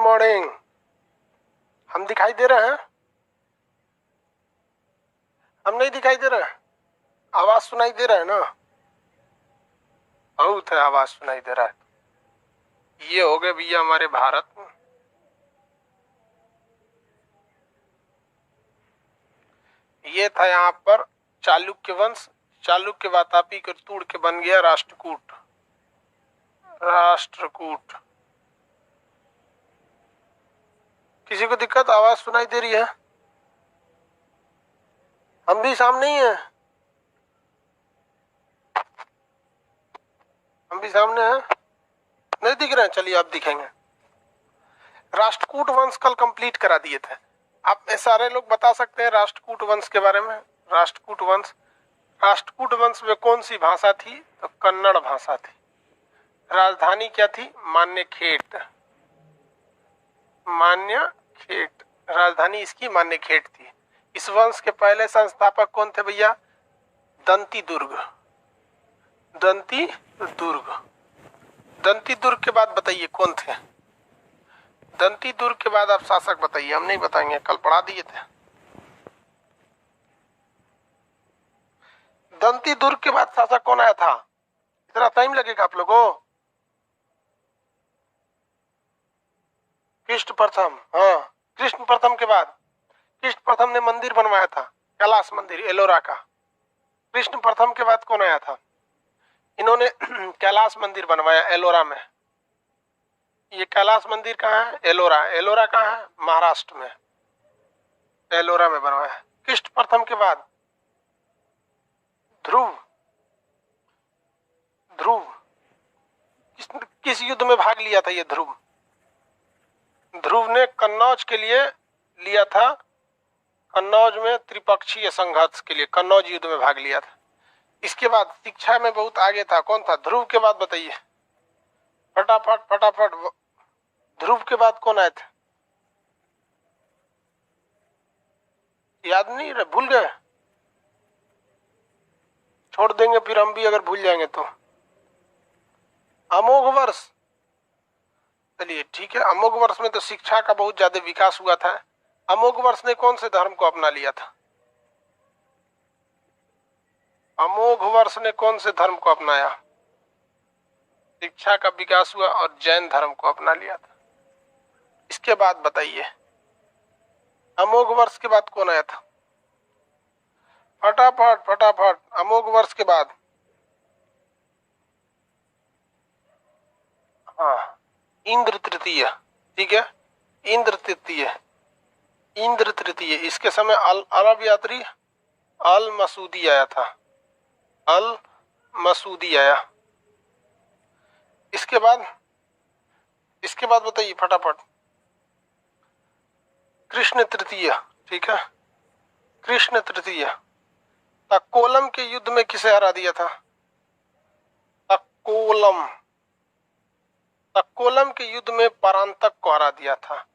Morning. हम दिखाई दे रहे हैं? हम नहीं दिखाई दे रहे हैं? आवाज सुनाई दे रहा है ना? बहुत है, आवाज सुनाई दे रहा है। ये हो गए भैया हमारे भारत में। ये था यहाँ पर चालुक्य वंश। चालुक्य वातापी को तोड़ के बन गया राष्ट्रकूट। राष्ट्रकूट। किसी को दिक्कत? आवाज सुनाई दे रही है? हम भी सामने ही हैं। हम भी सामने हैं। नहीं दिख रहे हैं? चलिए अब दिखेंगे। राष्ट्रकूट वंश कल कंप्लीट करा दिए थे। आप सारे लोग बता सकते हैं राष्ट्रकूट वंश के बारे में? राष्ट्रकूट वंश, राष्ट्रकूट वंश में कौन सी भाषा थी? तो कन्नड़ भाषा थी। राजधानी क्या थी? मान्यखेट। मान्यखेट राजधानी इसकी मान्यखेट थी। इस वंश के पहले संस्थापक कौन थे भैया? दंती दुर्ग। दंती दुर्ग। दंती दुर्ग के बाद बताइए कौन थे? दंती दुर्ग के बाद आप शासक बताइए। हम नहीं बताएंगे, कल पढ़ा दिए थे। दंती दुर्ग के बाद शासक कौन आया था? इतना टाइम लगेगा आप लोगों? कृष्ण प्रथम। हाँ, कृष्ण प्रथम के बाद कृष्ण प्रथम ने मंदिर बनवाया था, कैलाश मंदिर एलोरा का। कृष्ण प्रथम के बाद कौन आया था? इन्होंने कैलाश मंदिर बनवाया एलोरा में। ये कैलाश मंदिर कहाँ है? एलोरा। एलोरा कहाँ है? महाराष्ट्र में। एलोरा में बनवाया। कृष्ण प्रथम के बाद ध्रुव। ध्रुव किस युद्ध में भाग लिया था ये ध्रुव? ध्रुव ने कन्नौज के लिए लिया था। कन्नौज में त्रिपक्षीय संघर्ष के लिए कन्नौज युद्ध में भाग लिया था। इसके बाद शिक्षा में बहुत आगे था। कौन था ध्रुव के बाद? बताइए फटाफट फटाफट। ध्रुव के बाद कौन आए थे? याद नहीं रहे? भूल गए? छोड़ देंगे फिर हम भी अगर भूल जाएंगे तो। अमोघ वर्ष। चलिए ठीक है। अमोघ वर्ष में तो शिक्षा का बहुत ज्यादा विकास हुआ था। अमोघ वर्ष ने कौन से धर्म को अपना लिया था? अमोघ वर्ष ने कौन से धर्म को अपनाया? शिक्षा का विकास हुआ और जैन धर्म को अपना लिया था। इसके बाद बताइए अमोघ वर्ष के बाद कौन आया था? फटाफट फटाफट। अमोघ वर्ष के बाद हाँ, इंद्र तृतीय। ठीक है, इंद्र तृतीय। इंद्र तृतीय इसके समय अरब यात्री अल मसूदी आया था। अल मसूदी आया। इसके बाद बताइए फटाफट। कृष्ण तृतीय। ठीक है, कृष्ण तृतीय। तक्कोलम के युद्ध में किसे हरा दिया था? तक्कोलम। तक्कोलम के युद्ध में परांतक को हरा दिया था।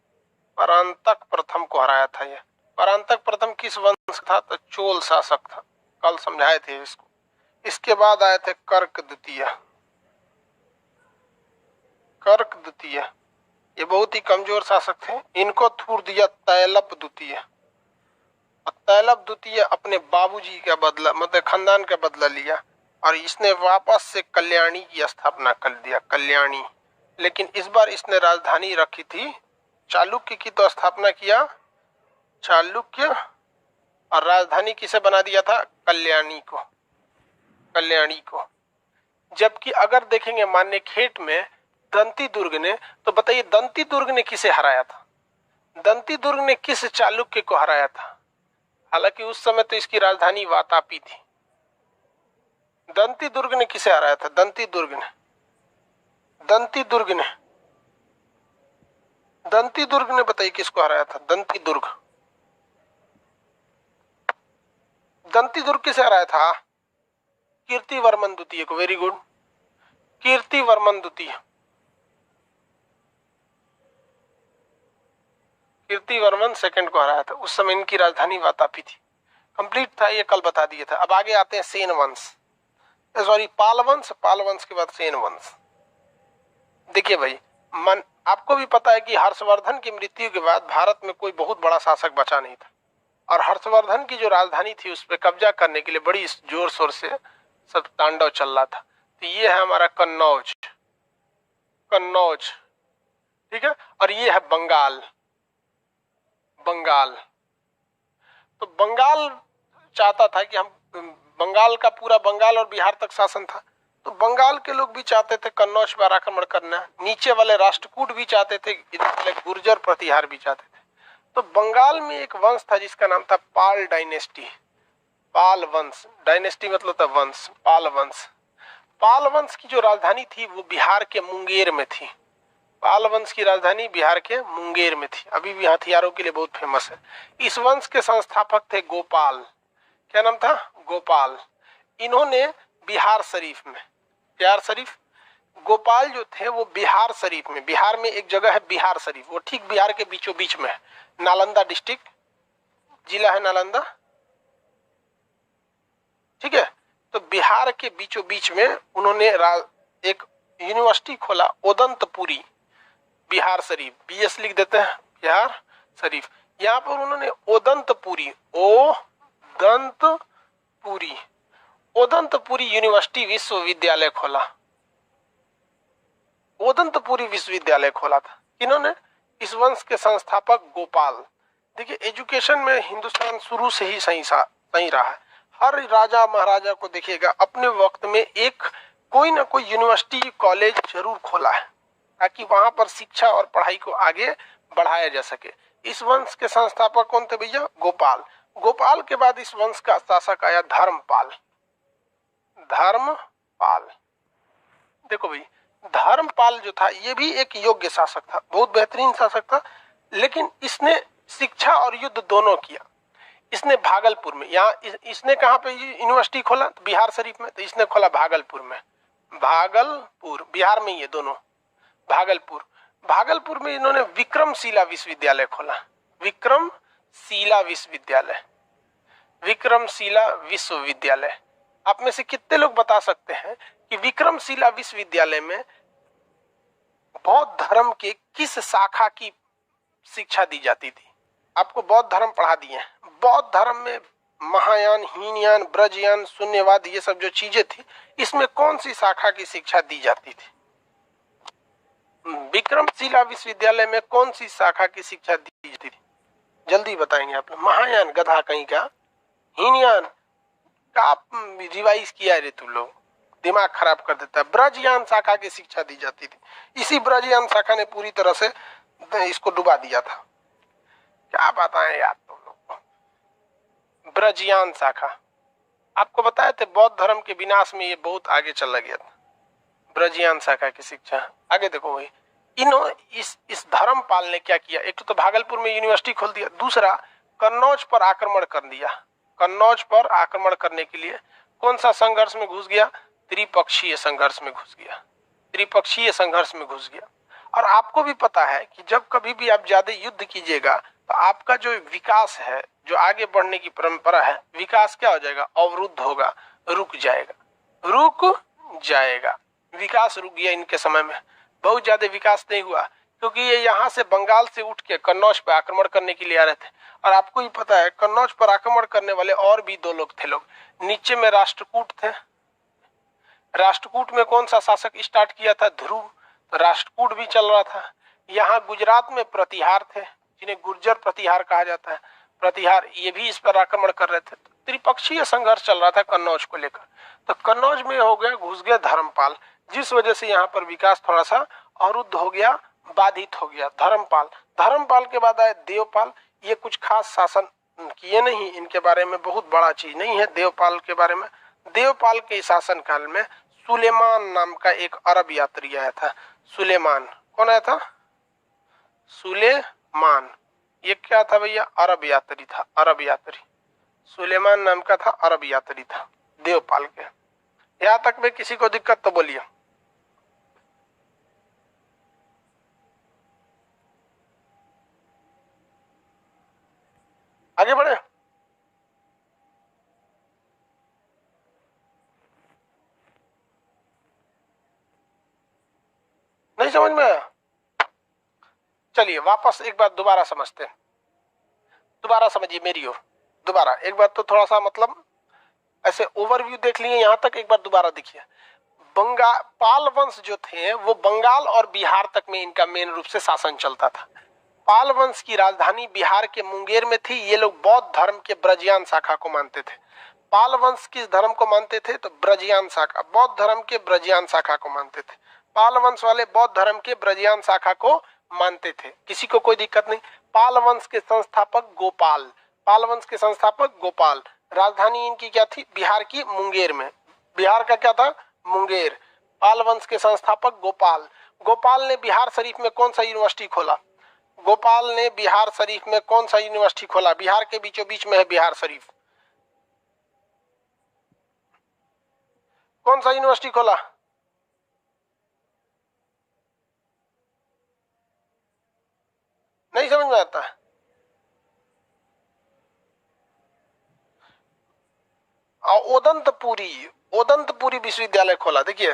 परांतक प्रथम को हराया था। ये परांतक प्रथम किस वंश था? तो चोल शासक था। कल समझाए थे इसको। इसके बाद आए थे कर्क द्वितीय। कर्क द्वितीय ये बहुत ही कमजोर शासक थे। इनको थूर दिया तैलप द्वितीय। तैलप द्वितीय अपने बाबूजी का बदला, मतलब खानदान का बदला लिया और इसने वापस से कल्याणी की स्थापना कर दिया। कल्याणी। लेकिन इस बार इसने राजधानी रखी थी चालुक्य की, तो स्थापना किया चालुक्य और राजधानी किसे बना दिया था? कल्याणी को। कल्याणी को। जबकि अगर देखेंगे मान्यखेट में दंती दुर्ग ने, तो बताइए दंती दुर्ग ने किसे हराया था? दंती दुर्ग ने किस चालुक्य को हराया था? हालांकि उस समय तो इसकी राजधानी वातापी थी। दंती दुर्ग ने किसे हराया था? दंती दुर्ग ने। दंती दुर्ग ने। दंती दुर्ग ने बताइए किसको हराया था? दंती दुर्ग। दंती दुर्ग किसे हराया था? कीर्तिवर्मन द्वितीय को। वेरी गुड, कीर्तिवर्मन द्वितीय। कीर्तिवर्मन सेकंड को हराया था। उस समय इनकी राजधानी वातापी थी। कंप्लीट था ये, कल बता दिए थे। अब आगे आते हैं सेन वंश, सॉरी पाल वंश। पाल वंश के बाद सेन वंश। देखिए भाई आपको भी पता है कि हर्षवर्धन की मृत्यु के बाद भारत में कोई बहुत बड़ा शासक बचा नहीं था, और हर्षवर्धन की जो राजधानी थी उस पर कब्जा करने के लिए बड़ी जोर शोर से सब तांडव चल रहा था। तो ये है हमारा कन्नौज, कन्नौज, ठीक है। और ये है बंगाल, बंगाल। तो बंगाल चाहता था कि हम, बंगाल का पूरा बंगाल और बिहार तक शासन था, तो बंगाल के लोग भी चाहते थे कन्नौज पर आक्रमण करना, नीचे वाले राष्ट्रकूट भी चाहते थे, इधर वाले गुर्जर प्रतिहार भी चाहते थे। तो बंगाल में एक वंश था जिसका नाम था पाल डायनेस्टी, पाल वंश, डायनेस्टी मतलब था वंश, पाल वंश। पाल वंश की जो राजधानी थी वो बिहार के मुंगेर में थी। पाल वंश की राजधानी बिहार के मुंगेर में थी, अभी भी हथियारों के लिए बहुत फेमस है। इस वंश के संस्थापक थे गोपाल, क्या नाम था, गोपाल। इन्होंने बिहार शरीफ में, बिहार शरीफ, गोपाल जो थे वो बिहार शरीफ में, बिहार में एक जगह है बिहार शरीफ, वो ठीक बिहार के बीचों बीच में है, नालंदा डिस्ट्रिक्ट, जिला है नालंदा, ठीक है। तो बिहार के बीचों बीच में उन्होंने एक यूनिवर्सिटी खोला, ओदंतपुरी, बिहार शरीफ, बीएस लिख देते हैं, बिहार शरीफ। यहाँ पर उन्होंने ओदंतपुरी, ओदंतपुरी, ओदंतपुरी यूनिवर्सिटी विश्वविद्यालय खोला, ओदंतपुरी विश्वविद्यालय खोला था। इन्होंने, इस वंश के संस्थापक गोपाल। देखिए एजुकेशन में हिंदुस्तान शुरू से ही सही रहा है। हर राजा महाराजा को देखिएगा अपने वक्त में एक कोई ना कोई यूनिवर्सिटी कॉलेज जरूर खोला है, ताकि वहां पर शिक्षा और पढ़ाई को आगे बढ़ाया जा सके। इस वंश के संस्थापक कौन थे भैया, गोपाल। गोपाल के बाद इस वंश का शासक आया धर्मपाल, धर्मपाल। देखो भाई, धर्मपाल जो था ये भी एक योग्य शासक था, बहुत बेहतरीन शासक था, लेकिन इसने शिक्षा और युद्ध दोनों किया। इसने भागलपुर में, यहाँ इसने कहाँ पे यूनिवर्सिटी खोला, तो बिहार शरीफ में, तो इसने खोला भागलपुर में, भागलपुर बिहार में, ये दोनों भागलपुर, भागलपुर में इन्होंने विक्रमशिला विश्वविद्यालय खोला, विक्रमशिला विश्वविद्यालय, विक्रमशिला विश्वविद्यालय। आप में से कितने लोग बता सकते हैं कि विक्रमशिला विश्वविद्यालय में बौद्ध धर्म के किस शाखा की शिक्षा दी जाती थी? आपको बौद्ध धर्म पढ़ा दिए हैं। बौद्ध धर्म में महायान, हीनयान, ब्रजयान, शून्यवाद, ये सब जो चीजें थी, इसमें कौन सी शाखा की शिक्षा दी जाती थी? विक्रमशिला विश्वविद्यालय में कौन सी शाखा की शिक्षा दी जाती थी? जल्दी बताएंगे आप लोग। महायान गधा कहीं का, हीनयान का आप रिवाइज किया रे तुम लोग, दिमाग खराब कर देता है। ब्रजयान शाखा की शिक्षा दी जाती थी, इसी ब्रजयान शाखा ने पूरी तरह से इसको डुबा दिया था। क्या बताएं यार तुम लोग, ब्रजयान शाखा, आपको बताए थे बौद्ध धर्म के विनाश में ये बहुत आगे चला गया था, ब्रजयान शाखा की शिक्षा। आगे देखो भाई, इस धर्मपाल ने क्या किया, एक तो भागलपुर में यूनिवर्सिटी खोल दिया, दूसरा कन्नौज पर आक्रमण कर दिया। कन्नौज पर आक्रमण करने के लिए कौन सा संघर्ष में घुस गया, त्रिपक्षीय संघर्ष में घुस गया, त्रिपक्षीय संघर्ष में घुस गया। और आपको भी पता है कि जब कभी भी आप ज्यादा युद्ध कीजिएगा तो आपका जो विकास है, जो आगे बढ़ने की परंपरा है, विकास क्या हो जाएगा, अवरुद्ध होगा, रुक जाएगा, रुक जाएगा। विकास रुक गया इनके समय में, बहुत ज्यादा विकास नहीं हुआ, क्योंकि ये यहाँ से बंगाल से उठ के कन्नौज पर आक्रमण करने के लिए आ रहे थे। और आपको ही पता है कन्नौज पर आक्रमण करने वाले और भी दो लोग थे, लोग नीचे में राष्ट्रकूट थे। राष्ट्रकूट में कौन सा शासक स्टार्ट किया था, ध्रुव, तो राष्ट्रकूट भी चल रहा था। यहाँ गुजरात में प्रतिहार थे, जिन्हें गुर्जर प्रतिहार कहा जाता है, प्रतिहार, ये भी इस पर आक्रमण कर रहे थे। त्रिपक्षीय संघर्ष चल रहा था कन्नौज को लेकर। तो कन्नौज में हो गया, घुस गया धर्मपाल, जिस वजह से यहाँ पर विकास थोड़ा सा अवरुद्ध हो गया, बाधित हो गया। धर्मपाल, धर्मपाल के बाद आए देवपाल। ये कुछ खास शासन किए नहीं, इनके बारे में बहुत बड़ा चीज नहीं है देवपाल के बारे में। देवपाल के शासन काल में सुलेमान नाम का एक अरब यात्री आया था। सुलेमान कौन आया था, सुलेमान, ये क्या था भैया, अरब यात्री था, अरब यात्री, सुलेमान नाम का था, अरब यात्री था देवपाल के। यहां तक में किसी को दिक्कत तो बोलिए। आगे बढ़े, नहीं समझ में आया? चलिए वापस एक बार दोबारा समझते हैं, दोबारा समझिए मेरी ओर, दोबारा एक बार तो थोड़ा सा मतलब ऐसे ओवरव्यू देख लिए यहां तक, एक बार दोबारा देखिए। पाल वंश जो थे वो बंगाल और बिहार तक में इनका मेन रूप से शासन चलता था। पाल वंश की राजधानी बिहार के मुंगेर में थी। ये लोग बौद्ध धर्म के ब्रजयान शाखा को मानते थे। पाल वंश किस धर्म को मानते थे? तो ब्रजयान शाखा, बौद्ध धर्म के ब्रजयान शाखा को मानते थे। पाल वंश वाले बौद्ध धर्म के ब्रजयान शाखा को मानते थे, किसी को कोई दिक्कत नहीं। पाल वंश के संस्थापक गोपाल, पाल वंश के संस्थापक गोपाल। राजधानी इनकी क्या थी? बिहार की मुंगेर में। बिहार का क्या था? मुंगेर। पाल वंश के संस्थापक गोपाल। गोपाल ने बिहार शरीफ में कौन सा यूनिवर्सिटी खोला? गोपाल ने बिहार शरीफ में कौन सा यूनिवर्सिटी खोला? बिहार के बीचों बीच में है बिहार शरीफ। कौन सा यूनिवर्सिटी खोला? नहीं समझ में आता? ओदंतपुरी विश्वविद्यालय खोला। देखिए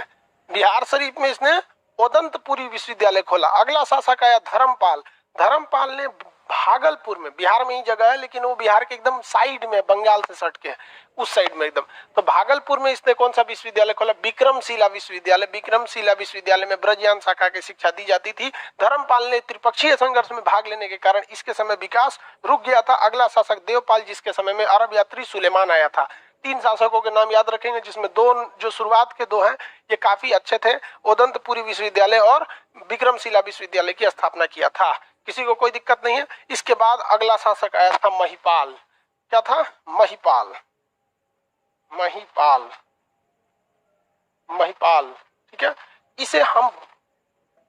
बिहार शरीफ में इसने ओदंतपुरी विश्वविद्यालय खोला। अगला शासक आया धर्मपाल। धर्मपाल ने भागलपुर में, बिहार में ही जगह है लेकिन वो बिहार के एकदम साइड में, बंगाल से सट के उस साइड में एकदम, तो भागलपुर में इसने कौन सा विश्वविद्यालय खोला? विक्रमशिला विश्वविद्यालय। विक्रमशिला विश्वविद्यालय में ब्रजयान शाखा की शिक्षा दी जाती थी। धर्मपाल ने त्रिपक्षीय संघर्ष में भाग लेने के कारण इसके समय विकास रुक गया था। अगला शासक देवपाल, जिसके समय में अरब यात्री सुलेमान आया था। 3 शासकों के नाम याद रखेंगे, जिसमें 2 जो शुरुआत के 2 हैं ये काफी अच्छे थे। ओदंतपुरी विश्वविद्यालय और विक्रमशिला विश्वविद्यालय की स्थापना किया था। किसी को कोई दिक्कत नहीं है? इसके बाद अगला शासक आया था महिपाल। क्या था? महिपाल। महिपाल, महिपाल, ठीक है। इसे हम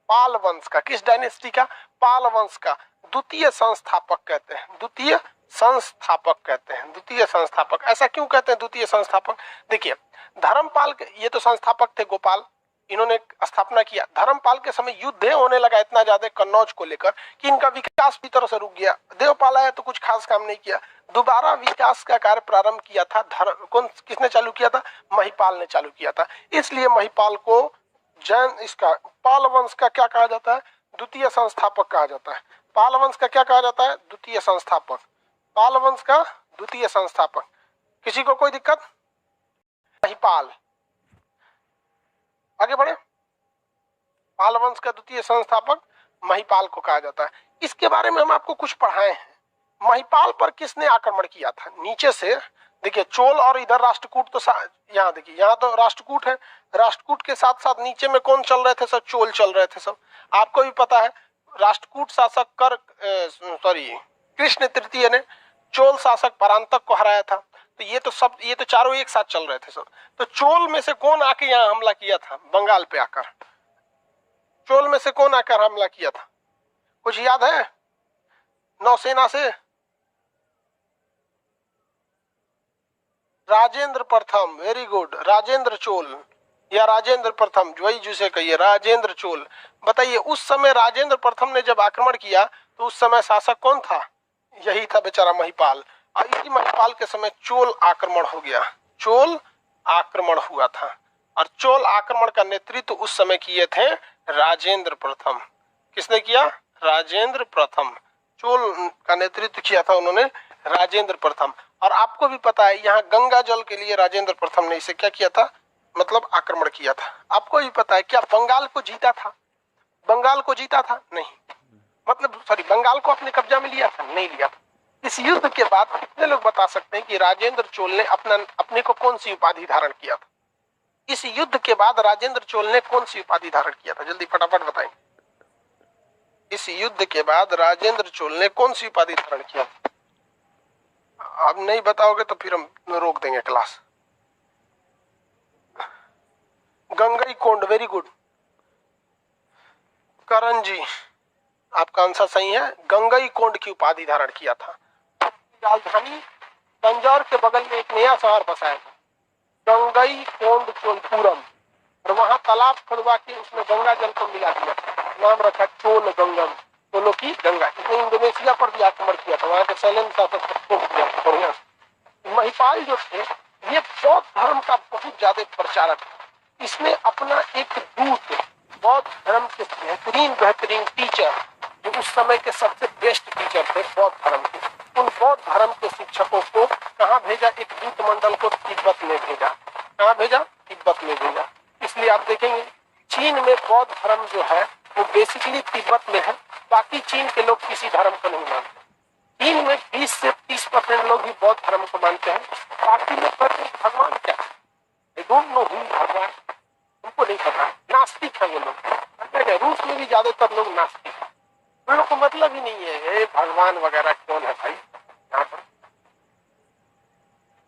पाल वंश का, किस डायनेस्टी का? पाल वंश का द्वितीय संस्थापक कहते हैं। द्वितीय संस्थापक कहते हैं। द्वितीय संस्थापक ऐसा क्यों कहते हैं द्वितीय संस्थापक? देखिए धर्मपाल के, ये तो संस्थापक थे गोपाल, इन्होंने स्थापना किया। धर्मपाल के समय युद्ध होने लगा इतना ज्यादा कन्नौज को लेकर कि इनका विकास भी तरह से रुक गया। देवपाल आया तो कुछ खास काम नहीं किया। दोबारा विकास का कार्य प्रारंभ किया था किसने चालू किया था? महिपाल ने चालू किया था। इसलिए महिपाल को जैन, इसका पाल वंश का क्या कहा जाता है? द्वितीय संस्थापक कहा जाता है। पाल वंश का क्या कहा जाता है? द्वितीय संस्थापक। पाल वंश का द्वितीय संस्थापक। किसी को कोई दिक्कत? महिपाल, आगे बढ़े। पाल वंश का द्वितीय संस्थापक महिपाल को कहा जाता है। इसके बारे में हम आपको कुछ पढ़ाए हैं। महिपाल पर किसने आक्रमण किया था? नीचे से देखिए चोल और इधर राष्ट्रकूट, तो यहाँ देखिए यहाँ तो राष्ट्रकूट है, राष्ट्रकूट के साथ साथ नीचे में कौन चल रहे थे? सब चोल चल रहे थे सब। आपको भी पता है राष्ट्रकूट शासक कृष्ण तृतीय ने चोल शासक परांतक को हराया था। तो ये तो चारों एक साथ चल रहे थे सब। तो चोल में से कौन आके यहाँ हमला किया था? बंगाल पे आकर चोल में से कौन आकर हमला किया था? कुछ याद है? नौसेना से राजेंद्र प्रथम। वेरी गुड, राजेंद्र चोल या राजेंद्र प्रथम, वही जिसे कहिए राजेंद्र चोल। बताइए उस समय राजेंद्र प्रथम ने जब आक्रमण किया तो उस समय शासक कौन था? यही था बेचारा महिपाल। और इसी महिपाल के समय चोल आक्रमण हो गया। चोल आक्रमण हुआ था और चोल आक्रमण का नेतृत्व उस समय किए थे राजेंद्र प्रथम। किसने किया? राजेंद्र प्रथम। चोल का नेतृत्व किया था उन्होंने, राजेंद्र प्रथम। और आपको भी पता है यहाँ गंगा जल के लिए राजेंद्र प्रथम ने इसे क्या किया था? मतलब आक्रमण किया था। आपको भी पता है क्या बंगाल को जीता था? बंगाल को जीता था? नहीं, मतलब सॉरी, बंगाल को अपने कब्जा में लिया था? नहीं लिया था। इस युद्ध के बाद कितने लोग बता सकते हैं कि राजेंद्र चोल ने अपने को कौन सी उपाधि धारण किया था? इस युद्ध के बाद राजेंद्र चोल ने कौन सी उपाधि धारण किया था? जल्दी फटाफट बताएं। इस युद्ध के बाद राजेंद्र चोल ने कौन सी उपाधि धारण किया? आप नहीं बताओगे तो फिर हम रोक देंगे क्लास। गंगई कोंड, वेरी गुड। करण जी आपका आंसर सही है, गंगई कोंड की उपाधि धारण किया था। राजधानी तंजौर के बगल में एक नया शहर बसाया था, गंगई कोंड चोलपुरम, और वहां तालाब खुदवा के उसमें गंगा जल को मिला दिया, नाम रखा चोल गंगम, चोलों की गंगा। इसने इंडोनेशिया पर भी आक्रमण किया था, वहां के शैलेंद्र शासक को किया था बढ़िया। महिपाल जो थे ये बौद्ध धर्म का बहुत ज्यादा प्रचारक था। इसने अपना एक दूत, बौद्ध धर्म के बेहतरीन टीचर जो उस समय के सबसे बेस्ट टीचर थे बौद्ध धर्म के। उन बौद्ध धर्म के शिक्षकों को कहाँ भेजा? एक दूत मंडल को तिब्बत में भेजा। कहाँ भेजा? तिब्बत में भेजा। इसलिए आप देखेंगे चीन में बौद्ध धर्म जो है वो बेसिकली तिब्बत में है। बाकी चीन के लोग किसी धर्म को नहीं मानते। चीन में 20 से 30% लोग ही बौद्ध धर्म को मानते हैं। बाकी लोग कहते हैं भगवान क्या है? They don't know who भगवान, उनको नहीं पता, नास्तिक है वो लोग। रूस में भी ज्यादातर लोग नास्तिक है, उन लोगों को मतलब ही नहीं है भगवान वगैरह कौन है भाई यहाँ पर।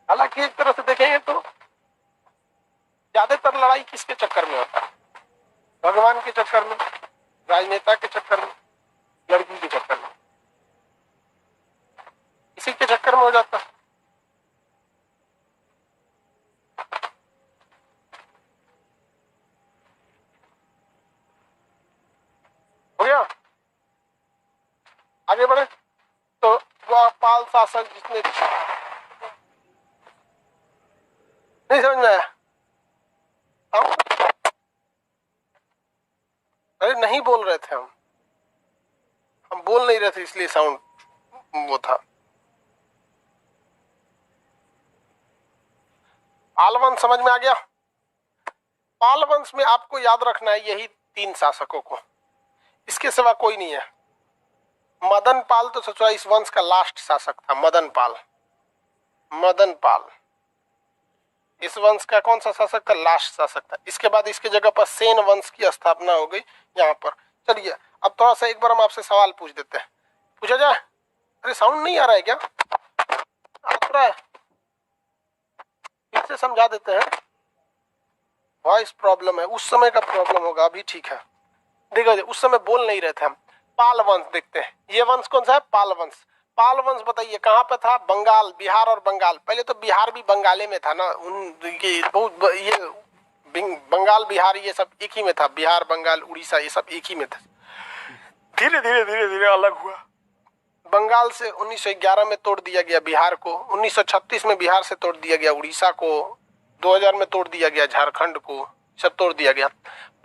हालांकि एक तरह से देखेंगे तो ज्यादातर लड़ाई किसके चक्कर में होता है? भगवान के चक्कर में, राजनेता के चक्कर में, लड़की के चक्कर में, इसी के चक्कर में हो जाता है। हो गया? आगे बढ़े तो वह पाल शासक जिसने नहीं समझ में आया? अरे नहीं बोल रहे थे हम बोल नहीं रहे थे इसलिए साउंड वो था। पाल वंश समझ में आ गया? पाल वंश में आपको याद रखना है यही 3 शासकों को, इसके सिवा कोई नहीं है। मदन पाल तो सोचा इस वंश का लास्ट शासक था। मदन पाल इस वंश का कौन सा शासक था? लास्ट शासक था। इसके बाद इसके जगह पर सेन वंश की स्थापना हो गई यहाँ पर। चलिए अब थोड़ा सा एक बार हम आपसे सवाल पूछ देते हैं, पूछा जाए? अरे साउंड नहीं आ रहा है क्या? आ रहा है, फिर से समझा देते हैं। वॉइस प्रॉब्लम है, उस समय का प्रॉब्लम होगा, अभी ठीक है। देखो उस समय बोल नहीं रहे थे हम। पाल वंश देखते हैं, ये वंश कौन सा है? पाल वंश। पाल वंश बताइए कहाँ पे था? बंगाल, बिहार और बंगाल। पहले तो बिहार भी बंगाले में था ना, ये बंगाल बिहार ये सब एक ही में था। बिहार, बंगाल, उड़ीसा ये सब एक ही में था। धीरे धीरे अलग हुआ। बंगाल से 1911 में तोड़ दिया गया बिहार को, 1936 में बिहार से तोड़ दिया गया उड़ीसा को, 2000 में तोड़ दिया गया झारखंड को, सब तोड़ दिया गया।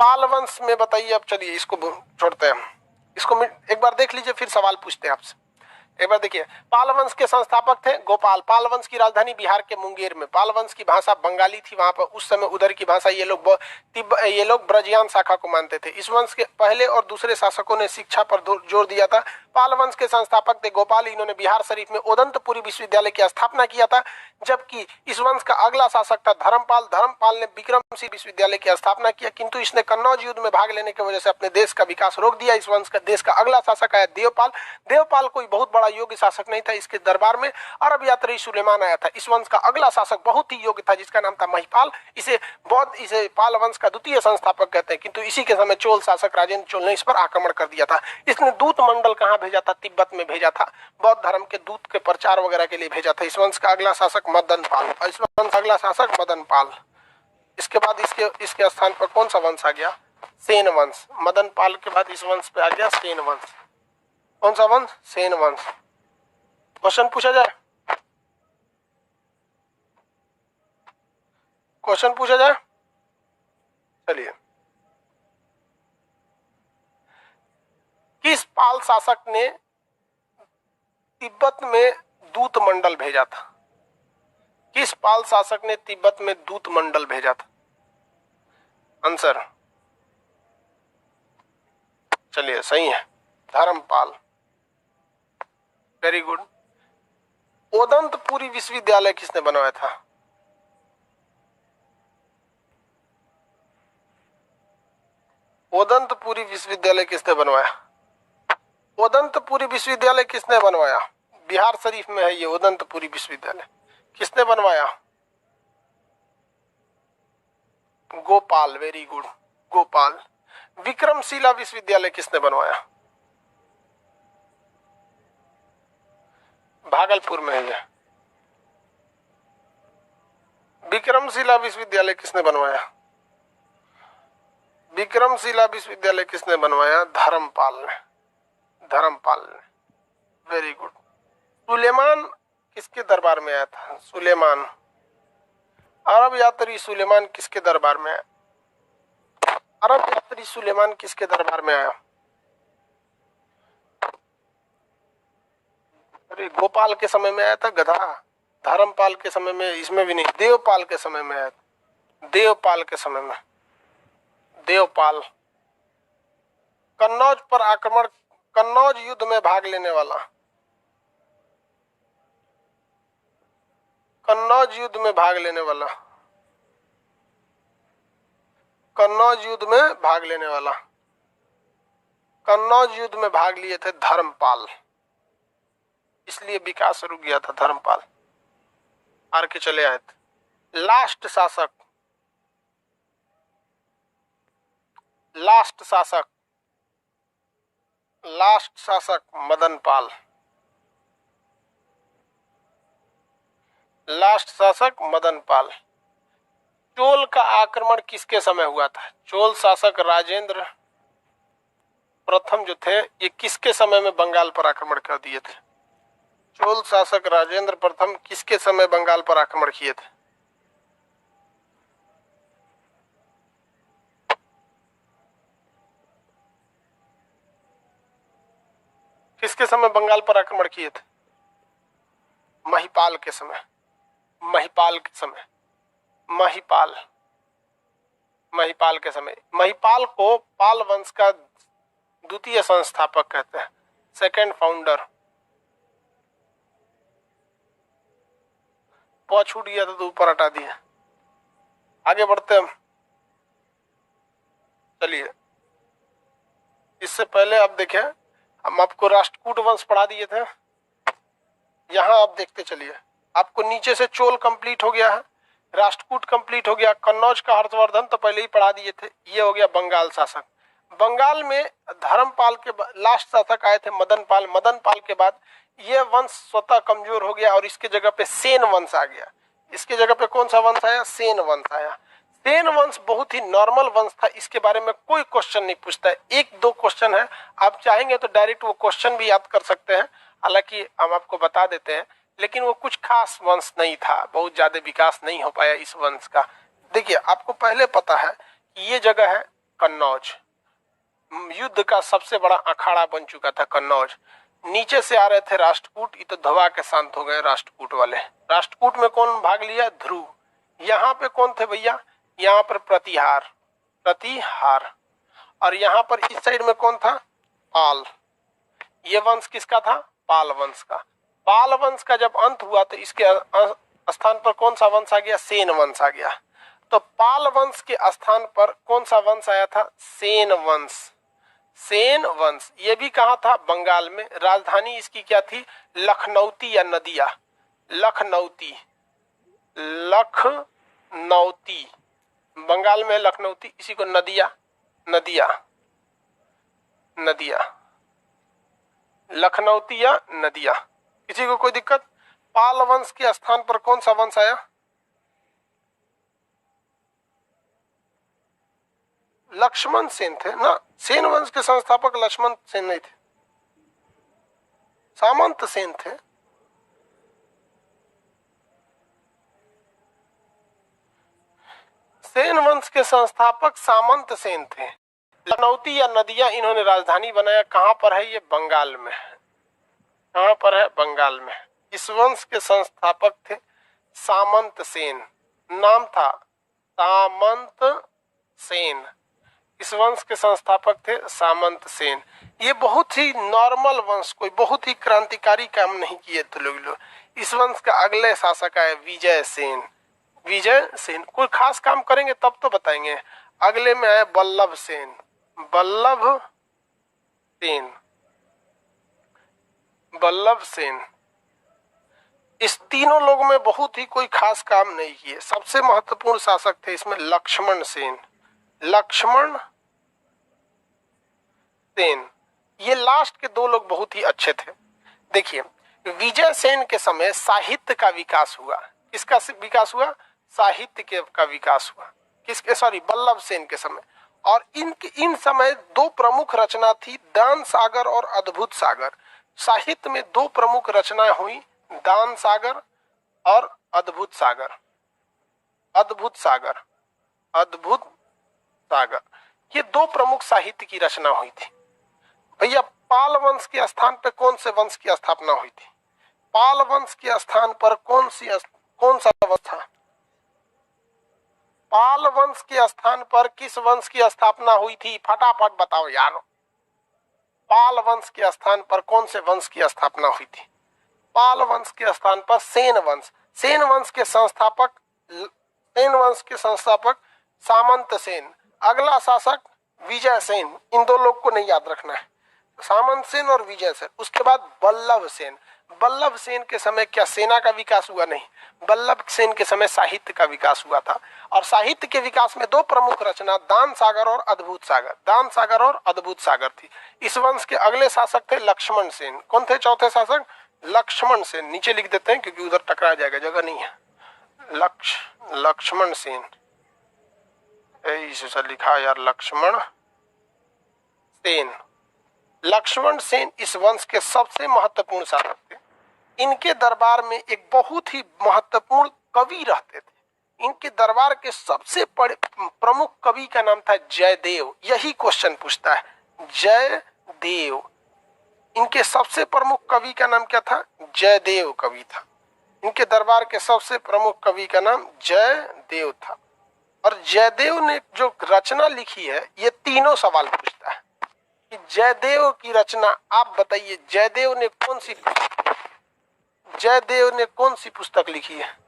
पाल वंश में बताइए। अब चलिए इसको छोड़ते हैं, इसको एक बार देख लीजिए, फिर सवाल पूछते हैं आपसे। एक बार देखिए, पाल वंश के संस्थापक थे गोपाल। पाल वंश की राजधानी बिहार के मुंगेर में। पाल वंश की भाषा बंगाली थी वहां पर उस समय। उधर की भाषा ये लोग ब्रजियान शाखा को मानते थे। इस वंश के पहले और दूसरे शासकों ने शिक्षा पर जोर दिया था। पाल वंश के संस्थापक थे गोपाल। इन्होंने बिहार शरीफ में उदंतपुरी विश्वविद्यालय की स्थापना किया था। जबकि इस वंश का अगला शासक था धर्मपाल। धर्मपाल ने विक्रमशिला विश्वविद्यालय की स्थापना किया, किंतु इसने कन्नौज युद्ध में भाग लेने की वजह से अपने देश का विकास रोक दिया। इस वंश का देश का अगला शासक आया देवपाल। देवपाल कोई बहुत बड़ा योग्य शासक नहीं था। इसके दरबार में अरब यात्री सुलेमान आया था। इस वंश का अगला शासक बहुत ही योग्य था, जिसका नाम था महिपाल। इसे पाल वंश का द्वितीय संस्थापक कहते हैं, किंतु इसी के समय चोल शासक राजेंद्र चोल ने इस पर आक्रमण कर दिया था। इसने दूत मंडल कहाँ भेजा था? तिब्बत में भेजा था। बौद्ध धर्म के दूत के प्रचार वगैरह के लिए भेजा था। इस वंश का अगला शासक मदन पाल। इस वंश का अगला शासक मदन पाल। इसके बाद इसके स्थान पर कौन सा वंश आ गया? सेन वंश। मदन पाल के बाद इस वंश पे आ गया सेन वंश। कौन सा वंश? सेन वंश। क्वेश्चन पूछा जाए? क्वेश्चन पूछा जाए? चलिए, किस पाल शासक ने तिब्बत में दूत मंडल भेजा था? किस पाल शासक ने तिब्बत में दूत मंडल भेजा था? आंसर चलिए सही है, धर्मपाल। Very good. उदंतपुरी विश्वविद्यालय किसने बनवाया था? उदंतपुरी विश्वविद्यालय किसने बनवाया? उदंतपुरी विश्वविद्यालय किसने बनवाया? बिहार शरीफ में है ये उदंतपुरी विश्वविद्यालय। किसने बनवाया? गोपाल। Very good, Gopal. विक्रमशिला विश्वविद्यालय किसने बनवाया? भागलपुर में है ये। विक्रमशिला विश्वविद्यालय किसने बनवाया? विक्रमशिला विश्वविद्यालय किसने बनवाया? धर्मपाल ने। धर्मपाल ने। Very good. सुलेमान किसके दरबार में आया था? सुलेमान। अरब यात्री सुलेमान किसके दरबार में आया? अरब यात्री सुलेमान किसके दरबार में आया? अरे गोपाल के समय में आया था गधा, धर्मपाल के समय में इसमें भी नहीं, देवपाल के समय में आया, देवपाल के समय में। देवपाल कन्नौज पर आक्रमण, कन्नौज युद्ध में भाग लेने वाला, कन्नौज युद्ध में भाग लेने वाला, कन्नौज युद्ध में भाग लेने वाला, कन्नौज युद्ध में भाग लिए थे धर्मपाल, इसलिए विकास रुक गया था धर्मपाल। आर के चले आए थे। लास्ट शासक, लास्ट शासक, लास्ट शासक मदनपाल, लास्ट शासक मदनपाल। चोल का आक्रमण किसके समय हुआ था? चोल शासक राजेंद्र प्रथम जो थे, ये किसके समय में बंगाल पर आक्रमण कर दिए थे? चोल शासक राजेंद्र प्रथम किसके समय बंगाल पर आक्रमण किए थे? किसके समय बंगाल पर आक्रमण किए थे? महिपाल के समय, महिपाल के समय, महिपाल, महिपाल के समय। महिपाल को पाल वंश का द्वितीय संस्थापक कहते हैं, सेकंड फाउंडर। बहुत छूट गया था तो ऊपर हटा दिया। आगे बढ़ते हम, चलिए। इससे पहले आप देखें, हम आपको राष्ट्रकूट वंश पढ़ा दिए थे, यहां आप देखते चलिए। आपको नीचे से चोल कंप्लीट हो गया है, राष्ट्रकूट कंप्लीट हो गया, कन्नौज का हर्षवर्धन तो पहले ही पढ़ा दिए थे, ये हो गया बंगाल शासक। बंगाल में धर्मपाल के लास्ट शासक आए थे मदनपाल। मदनपाल के बाद ये वंश स्वतः कमजोर हो गया और इसके जगह पे सेन वंश आ गया। इसके जगह पे कौन सा वंश आया? सेन वंश आया। सेन वंश बहुत ही नॉर्मल वंश था, इसके बारे में कोई क्वेश्चन नहीं पूछता है। एक दो क्वेश्चन है, आप चाहेंगे तो डायरेक्ट वो क्वेश्चन भी याद कर सकते हैं, हालांकि हम आपको बता देते हैं, लेकिन वो कुछ खास वंश नहीं था, बहुत ज्यादा विकास नहीं हो पाया इस वंश का। देखिए, आपको पहले पता है कि ये जगह है कन्नौज, युद्ध का सबसे बड़ा अखाड़ा बन चुका था कन्नौज। नीचे से आ रहे थे राष्ट्रकूट, ये तो धवा के शांत हो गए राष्ट्रकूट वाले। राष्ट्रकूट में कौन भाग लिया? ध्रुव। यहाँ पे कौन थे भैया? यहाँ पर प्रतिहार, प्रतिहार। और यहाँ पर इस साइड में कौन था? पाल। ये वंश किसका था? पाल वंश का। पाल वंश का जब अंत हुआ तो इसके स्थान पर कौन सा वंश आ गया? सेन वंश आ गया। तो पाल वंश के स्थान पर कौन सा वंश आया था? सेन वंश। सेन वंश। ये भी कहा था? बंगाल में। राजधानी इसकी क्या थी? लखनौती या नदिया, लखनौती, लखनौती। बंगाल में लखनौती, इसी को नदिया, नदिया, नदिया, लखनौती या नदिया। किसी को कोई दिक्कत? पाल वंश के स्थान पर कौन सा वंश आया? लक्ष्मण सेन थे ना। सेन वंश के संस्थापक लक्ष्मण सेन नहीं थे, सामंत सेन थे। सेन वंश के संस्थापक सामंत सेन थे। लखनौती या नदिया इन्होंने राजधानी बनाया। कहां पर है ये? बंगाल में। कहां पर है? बंगाल में। इस वंश के संस्थापक थे सामंत सेन, नाम था सामंत सेन। इस वंश के संस्थापक थे सामंत सेन। ये बहुत ही नॉर्मल वंश, कोई बहुत ही क्रांतिकारी काम नहीं किए थे लोग। इस वंश का अगले शासक आए विजय सेन। विजय सेन कोई खास काम करेंगे तब तो बताएंगे। अगले में आए बल्लभ सेन, बल्लभ सेन, बल्लभ सेन। इस तीनों लोगों में बहुत ही कोई खास काम नहीं किए। सबसे महत्वपूर्ण शासक थे इसमें लक्ष्मण सेन, लक्ष्मण सेन। ये लास्ट के दो लोग बहुत ही अच्छे थे। देखिए, विजय सेन के समय साहित्य का विकास हुआ। किसका विकास हुआ? साहित्य का विकास हुआ। किसके? सॉरी, बल्लभ सेन के समय। और इन समय दो प्रमुख रचना थी, दान सागर और अद्भुत सागर। साहित्य में दो प्रमुख रचनाएं हुई, दान सागर और अद्भुत सागर। अद्भुत सागर, अद्भुत सागर, ये दो प्रमुख साहित्य की रचना हुई थी। भैया, पाल वंश के स्थान पे कौन से वंश की स्थापना हुई थी? पाल वंश के स्थान पर कौन सा वंश था? पाल वंश के स्थान पर किस वंश की स्थापना हुई थी? फटाफट बताओ यार। पाल वंश के स्थान पर कौन से वंश की स्थापना हुई थी? पाल वंश के स्थान पर सेन वंश। सेन वंश के संस्थापक सामंत सेन, अगला शासक विजय सेन। इन दो लोग को नहीं याद रखना है, सामंत सेन और विजय सेन। उसके बाद बल्लभ सेन। बल्लभ सेन के समय क्या सेना का विकास हुआ? नहीं, बल्लभ सेन के समय साहित्य का विकास हुआ था। और साहित्य के विकास में दो प्रमुख रचना दान सागर और अद्भुत सागर, दान सागर और अद्भुत सागर थी। इस वंश के अगले शासक थे लक्ष्मण सेन। कौन थे चौथे शासक? लक्ष्मण सेन। नीचे लिख देते हैं क्योंकि उधर टकरा जाएगा, जगह नहीं है। लक्ष्मण सेन, ऐसे लिखा यार, लक्ष्मण सेन। लक्ष्मण सेन इस वंश के सबसे महत्वपूर्ण शासक थे। इनके दरबार में एक बहुत ही महत्वपूर्ण कवि रहते थे। इनके दरबार के सबसे प्रमुख कवि का नाम था जयदेव। यही क्वेश्चन पूछता है, जयदेव। इनके सबसे प्रमुख कवि का नाम क्या था? जयदेव कवि था। इनके दरबार के सबसे प्रमुख कवि का नाम जयदेव था। और जयदेव ने जो रचना लिखी है, ये तीनों सवाल पूछता है कि जयदेव की रचना आप बताइए, जयदेव ने कौन सी पुस्तक लिखी है?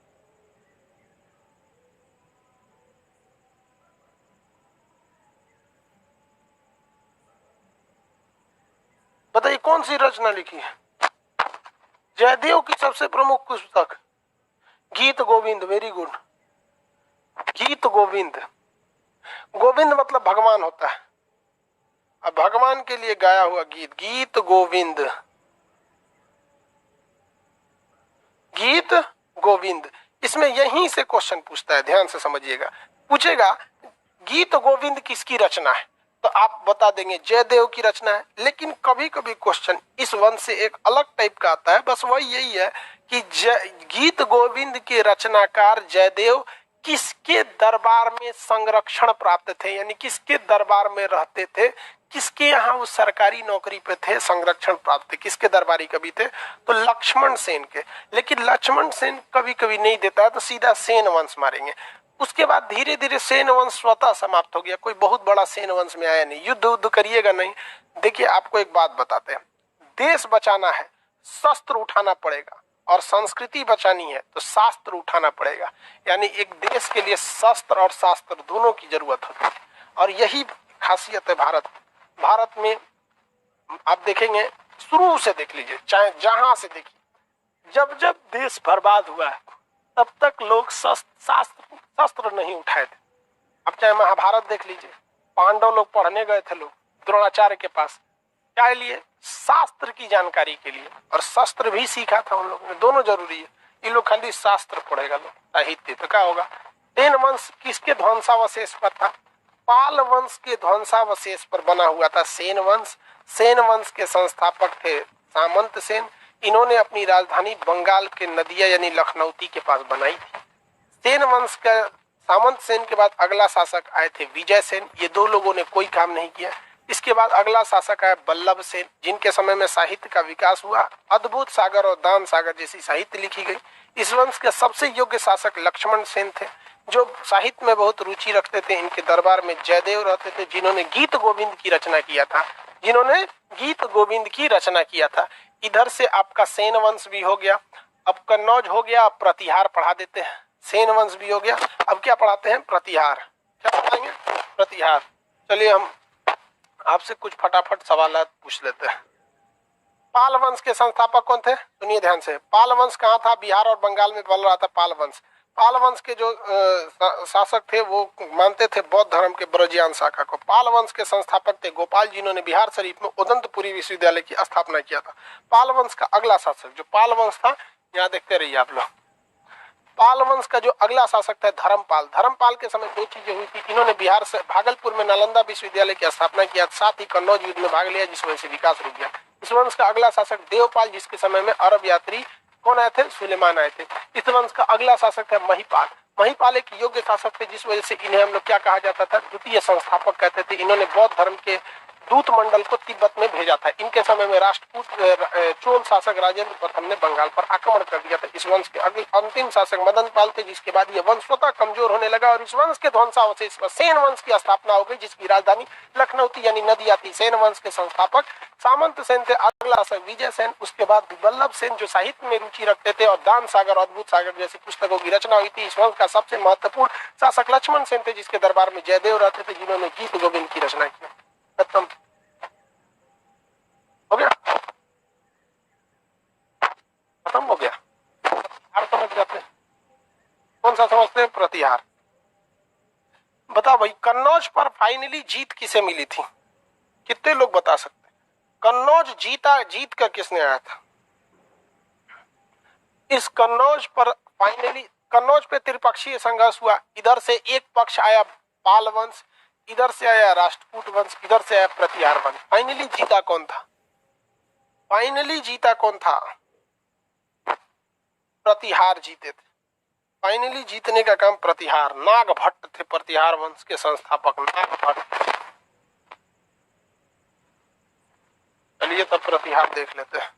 बताइए कौन सी रचना लिखी है? जयदेव की सबसे प्रमुख पुस्तक गीत गोविंद। वेरी गुड, गीत गोविंद। गोविंद मतलब भगवान होता है। अब भगवान के लिए गाया हुआ गीत, गीत गोविंद। गीत गोविंद, इसमें यहीं से क्वेश्चन पूछता है, ध्यान से समझिएगा। पूछेगा गीत गोविंद किसकी रचना है, तो आप बता देंगे जयदेव की रचना है। लेकिन कभी कभी क्वेश्चन इस वंश से एक अलग टाइप का आता है, बस वही यही है कि गीत गोविंद के रचनाकार जयदेव किसके दरबार में संरक्षण प्राप्त थे, यानी किसके दरबार में रहते थे, किसके यहाँ वो सरकारी नौकरी पे थे, संरक्षण प्राप्त थे, किसके दरबारी कवि थे? तो लक्ष्मण सेन के। लेकिन लक्ष्मण सेन कभी कभी नहीं देता है तो सीधा सेन वंश मारेंगे। उसके बाद धीरे धीरे सेन वंश स्वतः समाप्त हो गया, कोई बहुत बड़ा सेन वंश में आया नहीं। युद्ध करिएगा नहीं। देखिए आपको एक बात बताते हैं, देश बचाना है शस्त्र उठाना पड़ेगा, और संस्कृति बचानी है तो शास्त्र उठाना पड़ेगा। यानी एक देश के लिए शस्त्र और शास्त्र दोनों की जरूरत होती है, और यही खासियत है भारत में। आप देखेंगे, शुरू से देख लीजिए, चाहे जहां से देखिए, जब जब देश बर्बाद हुआ है तब तक लोग शस्त्र नहीं उठाए थे। अब चाहे महाभारत देख लीजिए, पांडव लोग पढ़ने गए थे, लोग द्रोणाचार्य के पास, क्या लिए? शास्त्र की जानकारी के लिए, और शस्त्र भी सीखा था उन लोगों ने, दोनों जरूरी है। ये लोग खाली शास्त्र पढ़ेगा, लोग साहित्य, तो क्या होगा? सेन वंश किसके ध्वंसावशेष पर था? पाल वंश के ध्वंसावशेष पर बना हुआ था सेन वंश। सेन वंश के संस्थापक थे सामंत सेन। इन्होंने अपनी राजधानी बंगाल के नदिया यानी लखनऊती के पास बनाई थी। सेन वंश का सामंत सेन के बाद अगला शासक आए थे विजय सेन। ये दो लोगों ने कोई काम नहीं किया। इसके बाद अगला शासक आया बल्लभ सेन, जिनके समय में साहित्य का विकास हुआ, अद्भुत सागर और दान सागर जैसी साहित्य लिखी गई। इस वंश के सबसे योग्य शासक लक्ष्मण सेन थे, जो साहित्य में बहुत रुचि रखते थे। इनके दरबार में जयदेव रहते थे, जिन्होंने गीत गोविंद की रचना किया था। इधर से आपका सेन वंश भी हो गया। अब कन्नौज हो गया, अब प्रतिहार पढ़ा देते हैं। सेन वंश भी हो गया, अब क्या पढ़ाते हैं? प्रतिहार। क्या पढ़ाएंगे? प्रतिहार। चलिए हम आपसे कुछ फटाफट सवाल पूछ लेते हैं। पाल वंश के संस्थापक कौन थे? सुनिए ध्यान से। पाल वंश कहाँ था? बिहार और बंगाल में पल रहा था पाल वंश। पाल वंश के जो शासक थे वो मानते थे बौद्ध धर्म के ब्रजियान शाखा को। पाल वंश के संस्थापक थे गोपाल, जिन्होंने बिहार शरीफ में उदंतपुरी विश्वविद्यालय की स्थापना किया था। पाल वंश का अगला शासक, जो पाल वंश था, यहाँ देखते रहिए आप लोग। पाल वंश का जो अगला शासक था धर्मपाल। धर्मपाल के समय दो चीजें हुई थी। इन्होंने बिहार से भागलपुर में नालंदा विश्वविद्यालय की स्थापना किया, साथ ही कन्नौज युद्ध में भाग लिया, जिस वजह से विकास रुक गया। इस वंश का अगला शासक देवपाल, जिसके समय में अरब यात्री कौन आए थे? सुलेमान आए थे। इस वंश का अगला शासक है महिपाल। महिपाल एक योग्य शासक थे, जिस वजह से इन्हें हम लोग क्या कहा जाता था? द्वितीय संस्थापक कहते थे। इन्होंने बौद्ध धर्म के दूत मंडल को तिब्बत में भेजा था। इनके समय में राष्ट्रकूट चोल शासक राजेंद्र प्रथम ने बंगाल पर आक्रमण कर दिया था। इस वंश के अगले अंतिम शासक मदन पाल थे, जिसके बाद यह वंश स्वतः कमजोर होने लगा और इस वंश के ध्वंसावशेष पर सेन वंश की स्थापना हो गई, जिसकी राजधानी लखनऊ थी यानी नदिया थी। सेन वंश के संस्थापक सामंत सेन थे, अगला शासक विजय सेन, उसके बाद वल्लभ सेन जो साहित्य में रुचि रखते थे और दान सागर अद्भुत सागर जैसी पुस्तकों की रचना हुई थी। इस वंश का सबसे महत्वपूर्ण शासक लक्ष्मण सेन थे, जिसके दरबार में जयदेव रहते थे, जिन्होंने गीत गोविंद की रचना की। खत्म हो गया, खत्म हो गया। प्रतिहार समझ जाते हैं, कौन सा समझते हैं? प्रतिहार। बता भाई, कन्नौज पर फाइनली जीत किसे मिली थी? कितने लोग बता सकते हैं? कन्नौज जीत कर किसने आया था? इस कन्नौज पर फाइनली, कन्नौज पे त्रिपक्षीय संघर्ष हुआ। इधर से एक पक्ष आया पाल वंश, इधर से आया राष्ट्रकूट वंश, इधर से आया प्रतिहार वंश। फाइनली जीता कौन था? फाइनली जीता कौन था? प्रतिहार जीते थे। फाइनली जीतने का काम प्रतिहार, नागभट्ट थे प्रतिहार वंश के संस्थापक, नागभट्ट। चलिए तब प्रतिहार देख लेते हैं।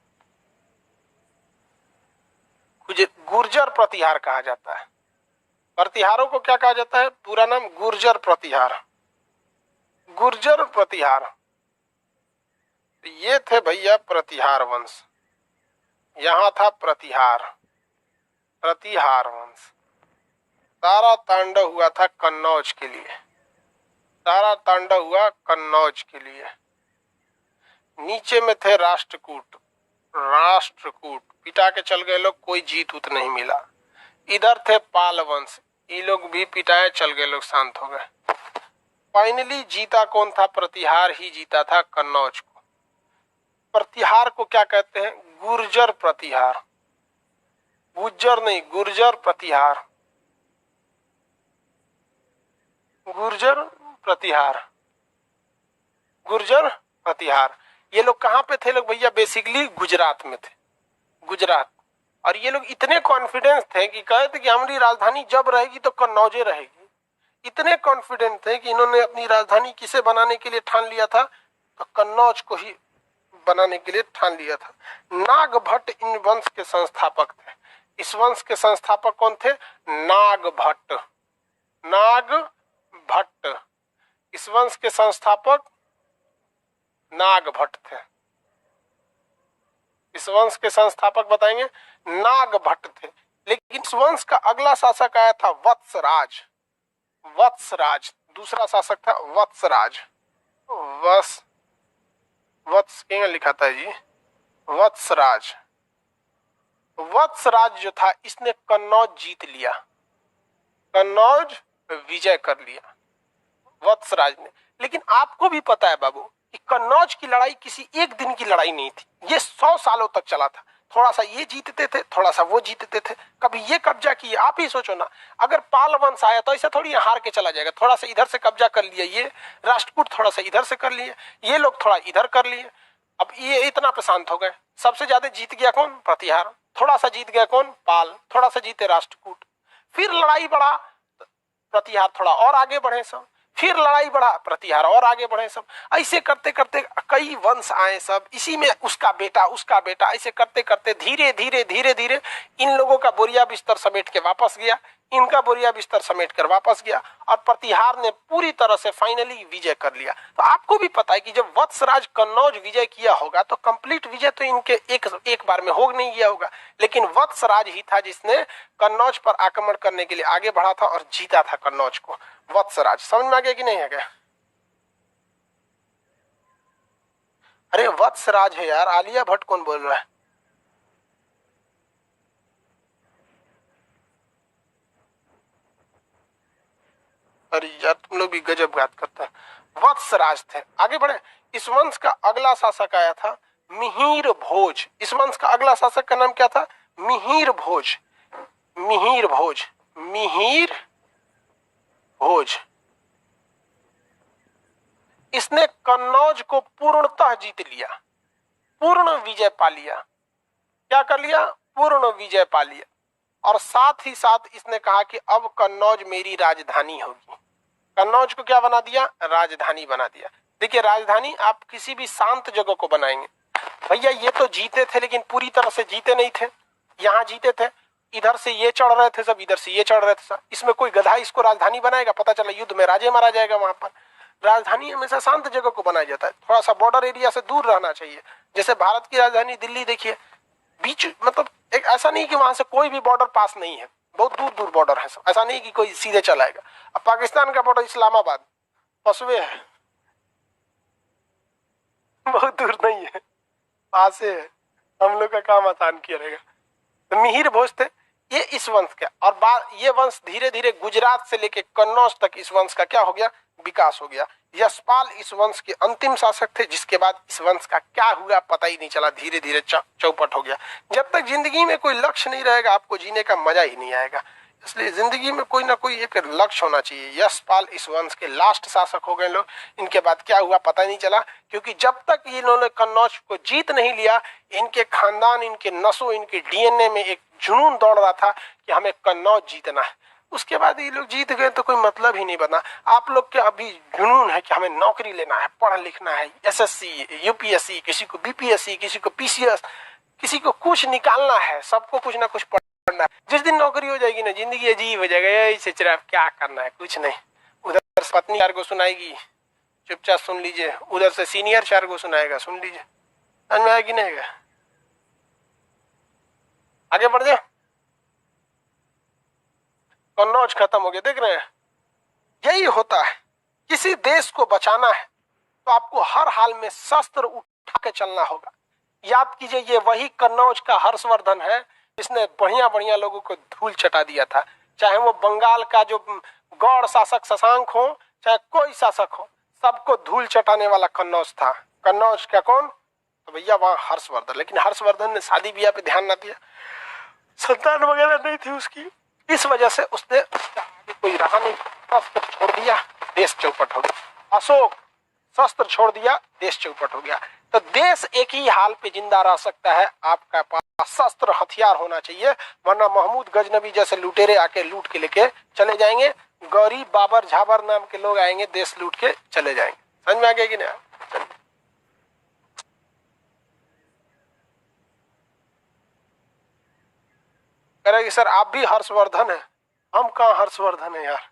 गुर्जर प्रतिहार कहा जाता है। प्रतिहारों को क्या कहा जाता है? पूरा नाम गुर्जर प्रतिहार। गुर्जर प्रतिहार ये थे भैया प्रतिहार वंश। यहां था प्रतिहार, प्रतिहार वंश। सारा तांडव हुआ था कन्नौज के लिए, सारा तांडव हुआ कन्नौज के लिए। नीचे में थे राष्ट्रकूट, राष्ट्रकूट पिटा के चल गए लोग, कोई जीत उत नहीं मिला। इधर थे पाल वंश, ये लोग भी पिटाए चल गए लोग, शांत हो गए। फाइनली जीता कौन था? प्रतिहार ही जीता था कन्नौज को। प्रतिहार को क्या कहते हैं? गुर्जर प्रतिहार। गुर्जर नहीं, गुर्जर प्रतिहार, गुर्जर प्रतिहार, गुर्जर प्रतिहार। ये लोग कहां पे थे लोग भैया? बेसिकली गुजरात में थे, गुजरात। और ये लोग इतने कॉन्फिडेंस थे कि कहे थे कि हमारी राजधानी जब रहेगी तो कन्नौजे रहेगी। इतने कॉन्फिडेंट थे कि इन्होंने अपनी राजधानी किसे बनाने के लिए ठान लिया था? तो कन्नौज को ही बनाने के लिए ठान लिया था। नागभट्ट इन वंश के संस्थापक थे। इस वंश के संस्थापक कौन थे? नागभट्ट, नागभट्ट। इस वंश के संस्थापक नागभट्ट थे। इस वंश के संस्थापक बताएंगे नागभट्ट थे। लेकिन इस वंश का अगला शासक आया था वत्सराज। वत्सराज दूसरा शासक था, वत्सराज। वत्स क्या लिखा था जी? वत्सराज। वत्सराज जो था इसने कन्नौज जीत लिया, कन्नौज विजय कर लिया वत्सराज ने। लेकिन आपको भी पता है बाबू कि कन्नौज की लड़ाई किसी एक दिन की लड़ाई नहीं थी, ये 100 सालों तक चला था। थोड़ा सा ये जीतते थे, थोड़ा सा वो जीतते थे, कभी ये कब्जा किए। आप ही सोचो ना, अगर पाल वंश आया तो ऐसा थोड़ी हार के चला जाएगा। थोड़ा सा इधर से कब्जा कर लिया ये राष्ट्रकूट, थोड़ा सा इधर से कर लिए ये लोग, थोड़ा इधर कर लिए। अब ये इतना प्रशांत हो गए। सबसे ज्यादा जीत गया कौन? प्रतिहार। थोड़ा सा जीत गया कौन? पाल। थोड़ा सा जीते राष्ट्रकूट। फिर लड़ाई बढ़ा, प्रतिहार थोड़ा और आगे बढ़े सब। फिर लड़ाई बढ़ा, प्रतिहार और आगे बढ़े सब। ऐसे करते करते कई वंश आए सब, इसी में उसका बेटा उसका बेटा, ऐसे करते करते धीरे धीरे धीरे धीरे इन लोगों का बोरिया बिस्तर समेट के वापस गया, इनका बोरिया बिस्तर समेट कर वापस गया और प्रतिहार ने पूरी तरह से फाइनली विजय कर लिया। तो आपको भी पता है कि जब वत्सराज कन्नौज विजय किया होगा तो कंप्लीट विजय तो इनके एक बार में हो नहीं गया होगा, लेकिन वत्सराज ही था जिसने कन्नौज पर आक्रमण करने के लिए आगे बढ़ा था और जीता था कन्नौज को। वत्सराज समझ में आ गया कि नहीं आ गया? अरे वत्सराज है यार, आलिया भट्ट कौन बोल रहा है? अरे यार तुम लोग भी गजब बात करते हैं। वत्सराज थे। आगे बढ़े। इस वंश का अगला शासक आया था मिहिर भोज। इस वंश का अगला शासक का नाम क्या था? मिहिर भोज। मिहिर भोज, मिहिर भोज। इसने कन्नौज को पूर्णतः जीत लिया, पूर्ण विजय पा लिया। क्या कर लिया? पूर्ण विजय पा लिया। और साथ ही साथ इसने कहा कि अब कन्नौज मेरी राजधानी होगी। कन्नौज को क्या बना दिया? राजधानी बना दिया। देखिए राजधानी आप किसी भी शांत जगह को बनाएंगे, भैया ये तो जीते थे लेकिन पूरी तरह से जीते नहीं थे, यहाँ जीते थे, इधर से ये चढ़ रहे थे सब, इधर से ये चढ़ रहे थे सब, इसमें कोई गधा इसको राजधानी बनाएगा? पता चला युद्ध में राजे मारा जाएगा वहां पर। राजधानी हमेशा शांत जगह को बनाया जाता है, थोड़ा सा बॉर्डर एरिया से दूर रहना चाहिए। जैसे भारत की राजधानी दिल्ली देखिए, बीच मतलब एक ऐसा नहीं कि वहां से कोई भी बॉर्डर पास नहीं है, बहुत दूर दूर बॉर्डर है सब, ऐसा नहीं कि कोई सीधे चला आएगा। अब पाकिस्तान का बॉर्डर इस्लामाबाद पसवे है, बहुत दूर नहीं है, पास है, हम लोग का काम आसान किया रहेगा। तो मिहिर भोज थे ये इस वंश के, और ये वंश धीरे धीरे गुजरात से लेके कन्नौज तक इस वंश का क्या हो गया, विकास हो गया। यशपाल इस वंश के अंतिम शासक थे, जिसके बाद इस वंश का क्या हुआ पता ही नहीं चला, धीरे धीरे चौपट हो गया। जब तक जिंदगी में कोई लक्ष्य नहीं रहेगा आपको जीने का मजा ही नहीं आएगा, इसलिए जिंदगी में कोई ना कोई एक लक्ष्य होना चाहिए। यशपाल इस वंश के लास्ट शासक हो गए लोग, इनके बाद क्या हुआ पता नहीं चला, क्योंकि जब तक इन्होंने कन्नौज को जीत नहीं लिया, इनके खानदान, इनके नसों, इनके डीएनए में एक जुनून दौड़ रहा था कि हमें कन्नौज जीतना है। उसके बाद ये लोग जीत गए तो कोई मतलब ही नहीं बना। आप लोग के अभी जुनून है कि हमें नौकरी लेना है, पढ़ लिखना है, एसएससी, यूपीएससी, किसी को बीपीएससी, किसी को पीसीएस, किसी को कुछ निकालना है, सबको कुछ ना कुछ पढ़ना है। जिस दिन नौकरी हो जाएगी ना जिंदगी अजीब हो जाएगा, ऐसे चिराग क्या करना है, कुछ नहीं। उधर से पत्नी चार को सुनाएगी, चुपचाप सुन लीजिए, उधर से सीनियर चार को सुनाएगा, सुन लीजिए, समझ में आएगी नहीं? आगे बढ़ जाए। कन्नौज खत्म हो गया, देख रहे हैं, यही होता है। किसी देश को बचाना है तो आपको हर हाल में शस्त्र उठा के चलना होगा। याद कीजिए, ये वही कन्नौज का हर्षवर्धन है जिसने बढ़िया बढ़िया लोगों को धूल चटा दिया था, चाहे वो बंगाल का जो गौड़ शासक शशांक हो, चाहे कोई शासक हो, सबको धूल चटाने वाला कन्नौज था। कन्नौज का कौन? तो भैया वहां हर्षवर्धन। लेकिन हर्षवर्धन ने शादी ब्याह पे ध्यान न दिया, संतान वगैरह नहीं थी उसकी, इस वजह से उसने कोई रहा नहीं, शस्त्र छोड़ दिया, देश चौपट हो गया। अशोक शस्त्र छोड़ दिया, देश चौपट हो गया। तो देश एक ही हाल पे जिंदा रह सकता है, आपका पास शस्त्र हथियार होना चाहिए, वरना महमूद गजनबी जैसे लुटेरे आके लूट के लेके चले जाएंगे, गौरी बाबर झाबर नाम के लोग आएंगे, देश लूट के चले जाएंगे। समझ में आ गया कि नहीं? करेगी सर आप भी हर्षवर्धन है, हम कहाँ हर्षवर्धन है यार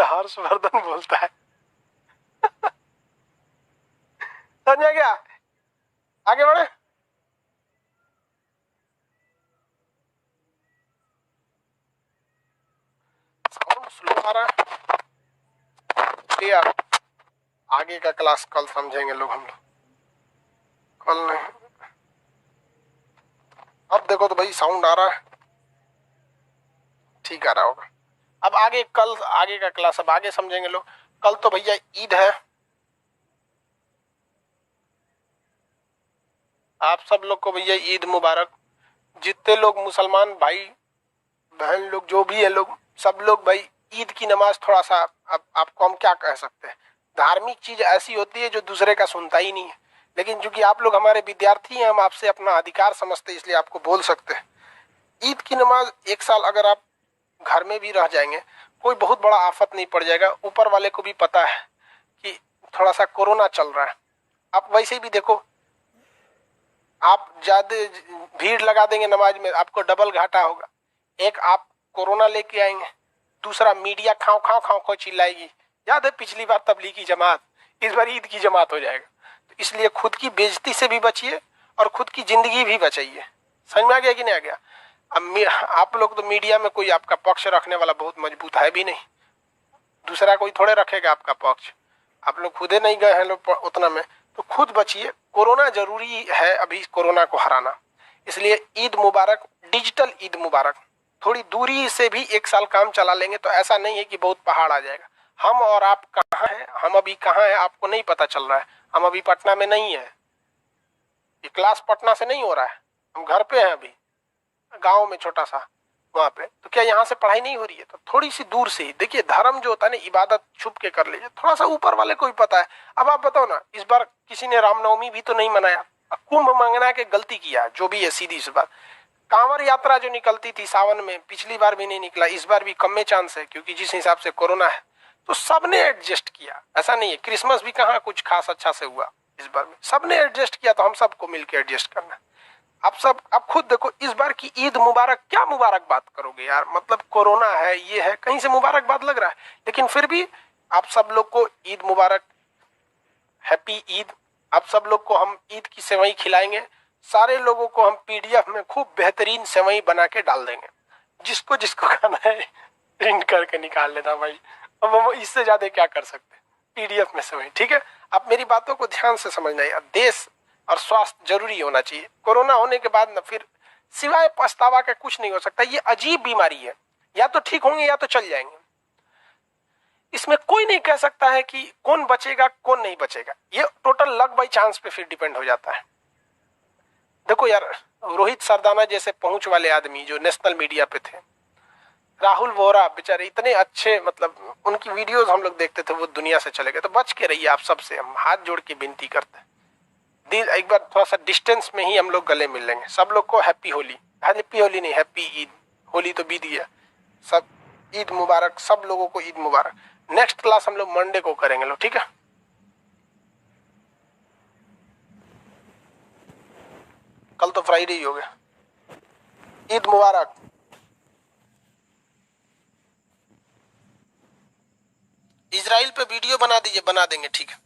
हर्षवर्धन बोलता है समझ आ गया? आगे बढ़े। साउंड स्लो आ रहा है यार, आगे का क्लास कल समझेंगे लोग, हम लोग कल नहीं। अब देखो तो भाई साउंड आ रहा है, ठीक आ रहा होगा। अब आगे कल आगे का क्लास अब आगे समझेंगे लोग। कल तो भैया ईद है, आप सब लोग को भैया ईद मुबारक। जितने लोग मुसलमान भाई बहन लोग जो भी है लोग, सब लोग भाई ईद की नमाज थोड़ा सा, अब आपको हम क्या कह सकते हैं, धार्मिक चीज ऐसी होती है जो दूसरे का सुनता ही नहीं है, लेकिन चूंकि आप लोग हमारे विद्यार्थी हैं, हम आपसे अपना अधिकार समझते हैं, इसलिए आपको बोल सकते हैं। ईद की नमाज एक साल अगर आप घर में भी रह जाएंगे कोई बहुत बड़ा आफत नहीं पड़ जाएगा। ऊपर वाले को भी पता है कि थोड़ा सा कोरोना चल रहा है। आप वैसे भी देखो, आप ज्यादा भीड़ लगा देंगे नमाज में, आपको डबल घाटा होगा। एक आप कोरोना लेके आएंगे, दूसरा मीडिया खाओ खाओ खाओ खाओ चिल्लाएगी। याद है पिछली बार तबलीगी जमात, इस बार ईद की जमात हो जाएगा। तो इसलिए खुद की बेइज्जती से भी बचिए और खुद की जिंदगी भी बचाइए। समझ में आ गया कि नहीं आ गया? अब आप लोग तो मीडिया में कोई आपका पक्ष रखने वाला बहुत मजबूत है भी नहीं, दूसरा कोई थोड़े रखेगा आपका पक्ष। आप लोग खुदे नहीं गए हैं लोग उतना में, तो खुद बचिए। कोरोना जरूरी है अभी कोरोना को हराना, इसलिए ईद मुबारक, डिजिटल ईद मुबारक। थोड़ी दूरी से भी एक साल काम चला लेंगे तो ऐसा नहीं है कि बहुत पहाड़ आ जाएगा। हम और आप कहाँ हैं, हम अभी कहाँ हैं आपको नहीं पता चल रहा है। हम अभी पटना में नहीं है, ये क्लास पटना से नहीं हो रहा है, हम घर पे हैं अभी गांव में छोटा सा वहां पे। तो क्या यहाँ से पढ़ाई नहीं हो रही है? तो थोड़ी सी दूर से ही देखिए, धर्म जो होता है ना, इबादत छुप के कर लीजिए, थोड़ा सा ऊपर वाले को ही पता है। अब आप बताओ ना, इस बार किसी ने रामनवमी भी तो नहीं मनाया, कुंभ मांगना के गलती किया, जो भी है सीधी सी बात। कांवर यात्रा जो निकलती थी सावन में, पिछली बार भी नहीं निकला, इस बार भी कम में चांस है, क्योंकि जिस हिसाब से कोरोना है। तो सबने एडजस्ट किया, ऐसा नहीं है। क्रिसमस भी कहाँ कुछ खास अच्छा से हुआ इस बार में, सबने एडजस्ट किया, तो हम सबको मिलकर एडजस्ट करना है। आप खुद देखो, इस बार की ईद मुबारक, क्या मुबारक बात करोगे यार, मतलब कोरोना है, ये है, कहीं से मुबारक बात लग रहा है। लेकिन फिर भी आप सब लोग को ईद मुबारक, हैप्पी ईद। आप सब लोग को हम ईद की सेवई खिलाएंगे, सारे लोगों को हम पीडीएफ में खूब बेहतरीन सेवई बना के डाल देंगे। जिसको जिसको खाना है प्रिंट करके निकाल लेना भाई, अब हम इससे ज्यादा क्या कर सकते हैं, पीडीएफ में सेवई, ठीक है। आप मेरी बातों को ध्यान से समझना यार, देश और स्वास्थ्य जरूरी होना चाहिए। कोरोना होने के बाद ना फिर सिवाय पछतावा का कुछ नहीं हो सकता। ये अजीब बीमारी है, या तो ठीक होंगे या तो चल जाएंगे। इसमें कोई नहीं कह सकता है कि कौन बचेगा कौन नहीं बचेगा, ये टोटल लक बाई चांस पे फिर डिपेंड हो जाता है। देखो यार, रोहित सरदाना जैसे पहुंच वाले आदमी जो नेशनल मीडिया पे थे, राहुल वोरा बेचारे इतने अच्छे, मतलब उनकी वीडियोस हम लोग देखते थे, वो दुनिया से चले गए। तो बच के रहिए, आप सबसे हम हाथ जोड़ के विनती करते हैं। एक बार थोड़ा सा डिस्टेंस में ही हम लोग गले मिल लेंगे। सब लोग को हैप्पी होली, हैप्पी होली नहीं, हैप्पी ईद। होली तो बीत गया, सब ईद मुबारक, सब लोगों को ईद मुबारक। नेक्स्ट क्लास हम लोग मंडे को करेंगे लोग, ठीक है। कल तो फ्राइडे ही हो गया। ईद मुबारक। इजराइल पे वीडियो बना दीजिए, बना देंगे, ठीक है।